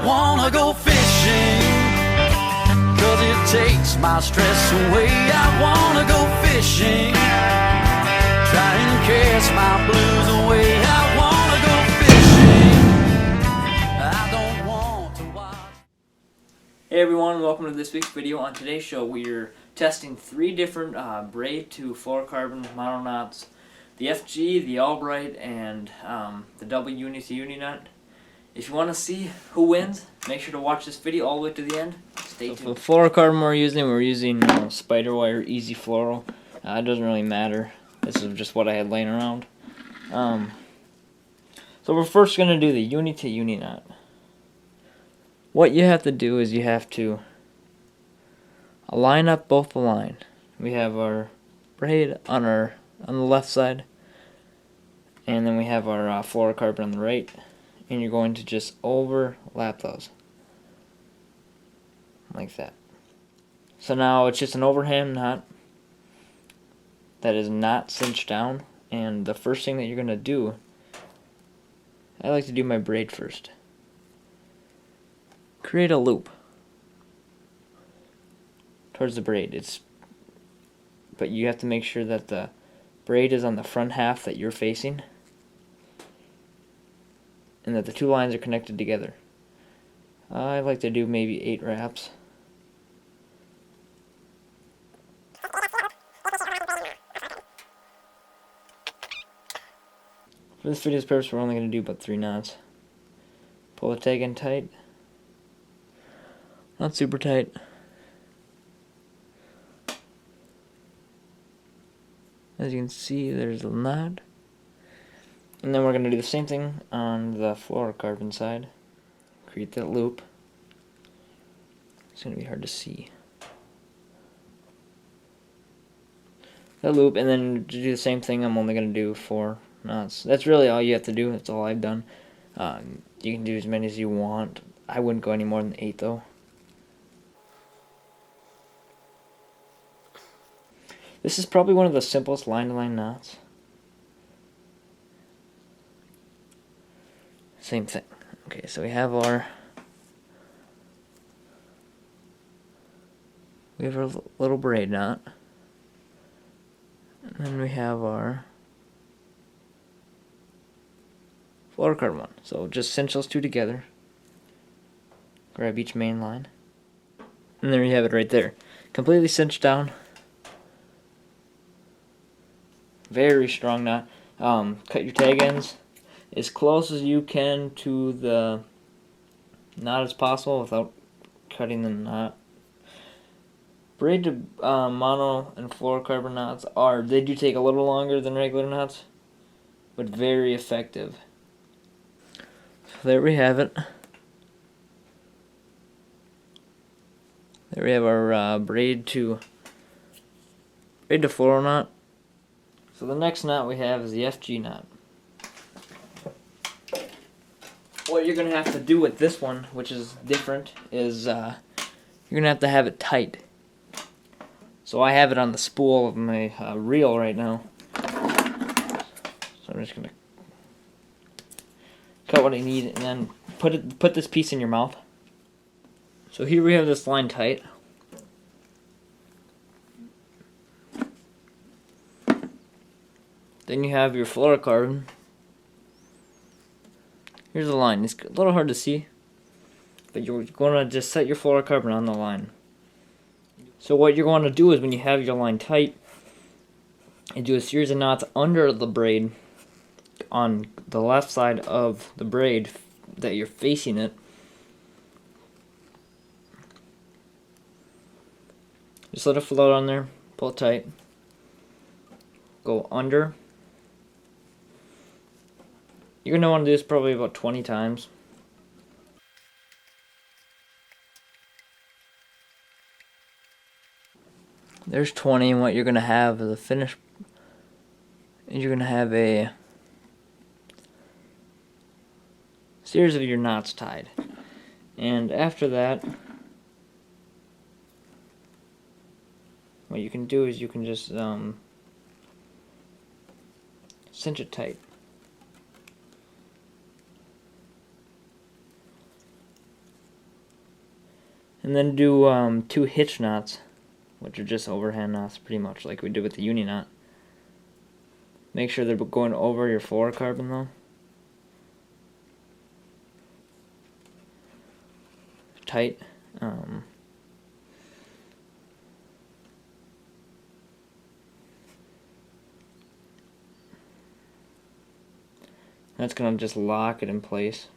I wanna go fishing, 'cause it takes my stress away. I wanna go fishing, try and cast my blues away. I wanna go fishing, I don't want to watch. Hey everyone, welcome to this week's video. On today's show, we're testing 3 different braid to fluorocarbon mono knots. The FG, the Albright, and the double uni to uni knot. If you want to see who wins, make sure to watch this video all the way to the end. Stay tuned. For the fluorocarbon we're using spider wire easy floral. It doesn't really matter. This is just what I had laying around. So we're first going to do the uni to uni knot. What you have to do is you have to line up both the line. We have our braid on the left side, and then we have our fluorocarbon on the right, and you're going to just overlap those like that. So now it's just an overhand knot that is not cinched down, and the first thing that you're going to do, I like to do my braid first. Create a loop towards the braid. But you have to make sure that the braid is on the front half that you're facing, and that the 2 lines are connected together. I like to do maybe 8 wraps. For this video's purpose, we're only going to do about 3 knots. Pull the tag in tight. Not super tight. As you can see, there's a knot. And then we're going to do the same thing on the fluorocarbon side. Create that loop. It's going to be hard to see. That loop, and then to do the same thing, I'm only going to do 4 knots. That's really all you have to do. That's all I've done. You can do as many as you want. I wouldn't go any more than 8 though. This is probably one of the simplest line-to-line knots. Same thing. Okay, so we have our little braid knot. And then we have our fluorocarbon one. So just cinch those 2 together. Grab each main line. And there you have it right there. Completely cinched down. Very strong knot. Cut your tag ends as close as you can to the knot as possible without cutting the knot. Braid to mono and fluorocarbon knots they do take a little longer than regular knots, but very effective. So there we have it. There we have our braid to fluoro knot. So the next knot we have is the FG knot. What you're going to have to do with this one, which is different, is you're going to have it tight. So I have it on the spool of my reel right now. So I'm just going to cut what I need and then put this piece in your mouth. So here we have this line tight. Then you have your fluorocarbon. Here's the line. It's a little hard to see, but you're going to just set your fluorocarbon on the line. So what you're going to do is when you have your line tight, you do a series of knots under the braid on the left side of the braid that you're facing it. Just let it float on there, pull it tight, go under. You're going to want to do this probably about 20 times. There's 20, and what you're going to have as a finish is you're going to have a series of your knots tied. And after that, what you can do is you can just cinch it tight. And then do 2 hitch knots, which are just overhand knots, pretty much like we did with the uni knot. Make sure they're going over your fluorocarbon though. Tight. That's going to just lock it in place.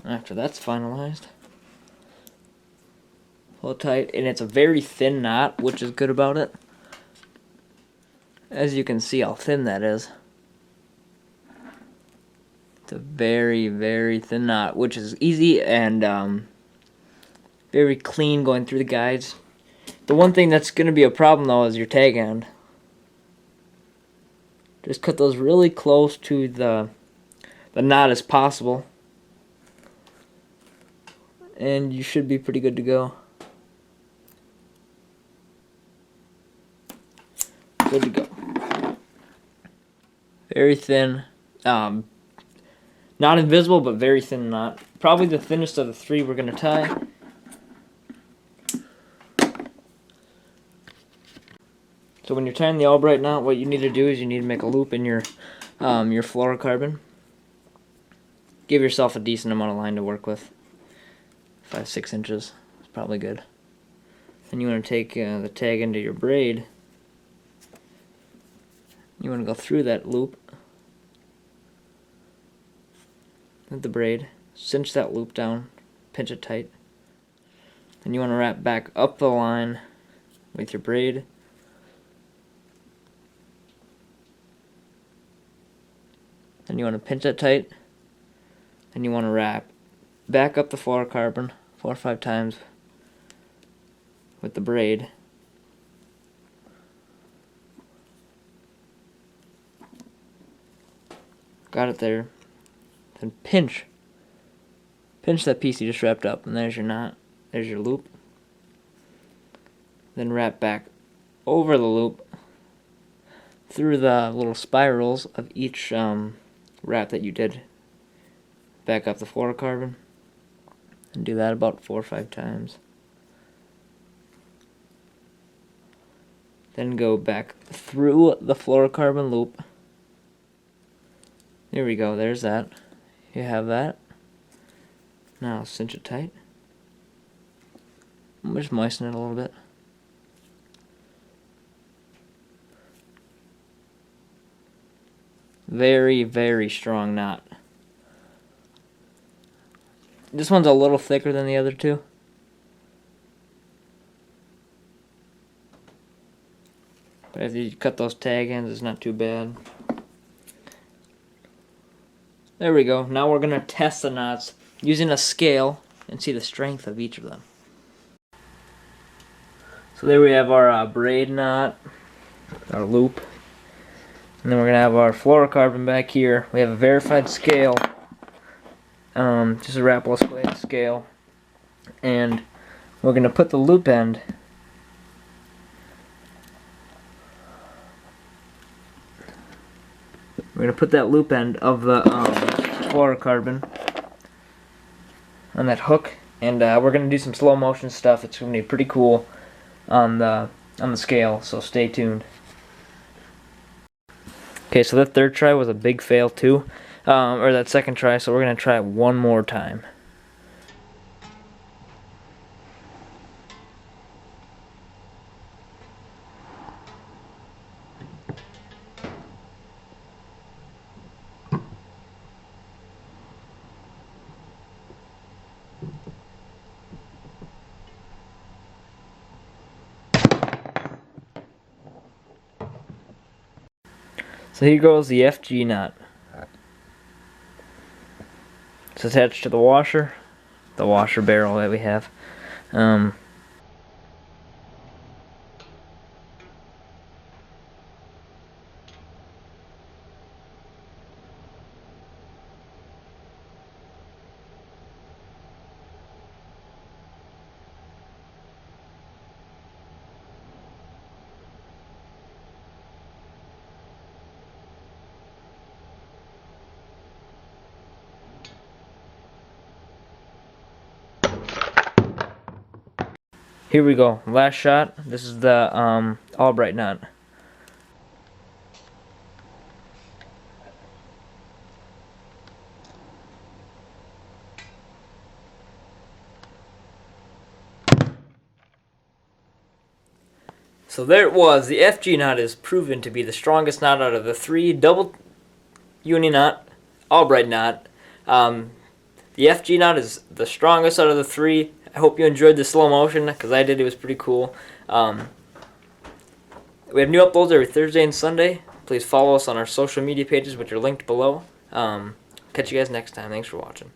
After that's finalized, pull it tight, and it's a very thin knot, which is good about it. As you can see how thin that is. It's a very, very thin knot, which is easy and very clean going through the guides. The one thing that's going to be a problem though is your tag end. Just cut those really close to the knot as possible, and you should be pretty good to go. Good to go. Very thin. Not invisible, but very thin knot. Probably the thinnest of the 3 we're going to tie. So when you're tying the Albright knot, what you need to do is you need to make a loop in your fluorocarbon. Give yourself a decent amount of line to work with. 5-6 inches is probably good. Then you want to take the tag into your braid. You want to go through that loop with the braid, cinch that loop down, pinch it tight. Then you want to wrap back up the line with your braid. Then you want to pinch it tight. Then you want to wrap back up the fluorocarbon 4 or 5 times with the braid. Got it there. Then pinch that piece you just wrapped up, and there's your knot. There's your loop. Then wrap back over the loop through the little spirals of each wrap that you did back up the fluorocarbon, and do that about 4 or 5 times. Then go back through the fluorocarbon loop. There we go, there's that. You have that. Now cinch it tight. Just moisten it a little bit. Very, very strong knot. This one's a little thicker than the other 2. But if you cut those tag ends, it's not too bad. There we go. Now we're going to test the knots using a scale and see the strength of each of them. So there we have our braid knot, our loop. And then we're going to have our fluorocarbon back here. We have a verified scale, just a wrapless blade scale. And we're going to put the loop end of the fluorocarbon on that hook, and we're going to do some slow motion stuff. It's going to be pretty cool on the scale, so stay tuned. Okay, so that third try was a big fail too, or that second try, so we're going to try it one more time. So here goes the FG knot. It's attached to the washer barrel that we have. Here we go. Last shot. This is the Albright knot. So there it was. The FG knot is proven to be the strongest knot out of the three. Double uni knot, Albright knot. The FG knot is the strongest out of the three. I hope you enjoyed the slow motion, because I did. It was pretty cool. We have new uploads every Thursday and Sunday. Please follow us on our social media pages, which are linked below. Catch you guys next time. Thanks for watching.